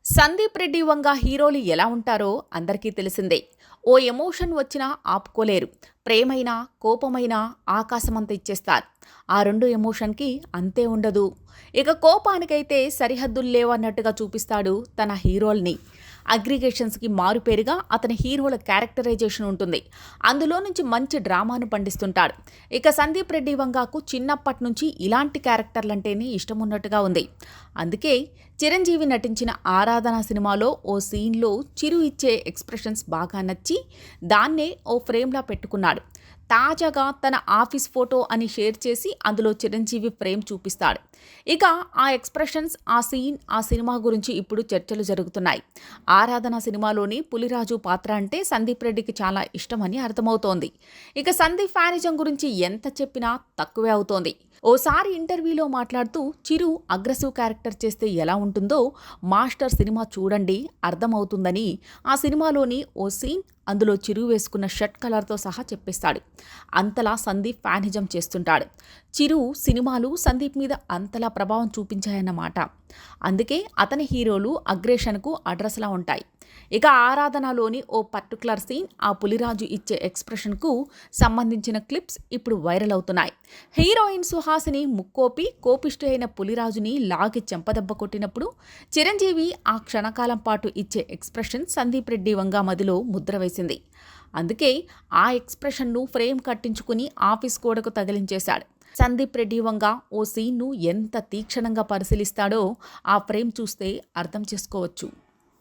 సందీప్ రెడ్డి వంగ హీరోలు ఎలా ఉంటారో అందరికీ తెలిసిందే. ఓ ఎమోషన్ వచ్చినా ఆపుకోలేరు. ప్రేమైనా, కోపమైనా ఆకాశమంత ఇచ్చేస్తారు. ఆ రెండు ఎమోషన్‌కి అంతే ఉండదు. ఇక కోపానికైతే సరిహద్దులు లేవన్నట్టుగా చూపిస్తాడు తన హీరోల్ని. అగ్రిగేషన్స్‌కి మారుపేరుగా అతని హీరోల క్యారెక్టరైజేషన్ ఉంటుంది. అందులో నుంచి మంచి డ్రామాను పండిస్తుంటాడు. ఇక సందీప్ రెడ్డి వంగాకు చిన్నప్పటి నుంచి ఇలాంటి క్యారెక్టర్లంటేనే ఇష్టమున్నట్టుగా ఉంది. అందుకే చిరంజీవి నటించిన 'ఆరాధన' సినిమాలో ఓ సీన్‌లో చిరు ఇచ్చే ఎక్స్‌ప్రెషన్స్ బాగా నచ్చి దాన్నే ఓ ఫ్రేమ్‌లా పెట్టుకున్నాడు. తాజాగా తన ఆఫీస్ ఫోటో అని షేర్ చేసి అందులో చిరంజీవి ఫ్రేమ్ చూపిస్తాడు. ఇక ఆ ఎక్స్‌ప్రెషన్స్, ఆ సీన్, ఆ సినిమా గురించి ఇప్పుడు చర్చలు జరుగుతున్నాయి. 'ఆరాధన' సినిమాలోని పులిరాజు పాత్ర అంటే సందీప్ రెడ్డికి చాలా ఇష్టమని అర్థమవుతోంది. ఇక సందీప్ ఫ్యానిజం గురించి ఎంత చెప్పినా తక్కువే అవుతోంది. ఓసారి ఇంటర్వ్యూలో మాట్లాడుతూ చిరు అగ్రెసివ్ క్యారెక్టర్ చేస్తే ఎలా ఉంటుందో 'మాస్టర్' సినిమా చూడండి అర్థమవుతుందని ఆ సినిమాలోని ఓ సీన్, అందులో చిరు వేసుకున్న షర్ట్ కలర్తో సహా చెప్పేస్తాడు. అంతలా సందీప్ ఫ్యానిజం చేస్తుంటాడు. చిరు సినిమాలు సందీప్ మీద అంతలా ప్రభావం చూపించాయన్నమాట. అందుకే అతని హీరోలు అగ్రెషన్కు అడ్రస్లా ఉంటాయి. ఇక 'ఆరాధనలోని ఓ పర్టికులర్ సీన్, ఆ పులిరాజు ఇచ్చే ఎక్స్‌ప్రెషన్‌కు సంబంధించిన క్లిప్స్ ఇప్పుడు వైరల్ అవుతున్నాయి. హీరోయిన్ సుహాసిని ముక్కోపి కోపిష్టి అయిన పులిరాజుని లాగి చెంపదెబ్బ కొట్టినప్పుడు చిరంజీవి ఆ క్షణకాలం పాటు ఇచ్చే ఎక్స్‌ప్రెషన్ సందీప్ రెడ్డి వంగ మదిలో ముద్ర వేసింది. అందుకే ఆ ఎక్స్‌ప్రెషన్‌ను ఫ్రేమ్ కట్టించుకుని ఆఫీస్ గోడకు తగిలించేశాడు. సందీప్ రెడ్డి వంగ ఓ సీన్‌ను ఎంత తీక్షణంగా పరిశీలిస్తాడో ఆ ఫ్రేమ్ చూస్తే అర్థం చేసుకోవచ్చు.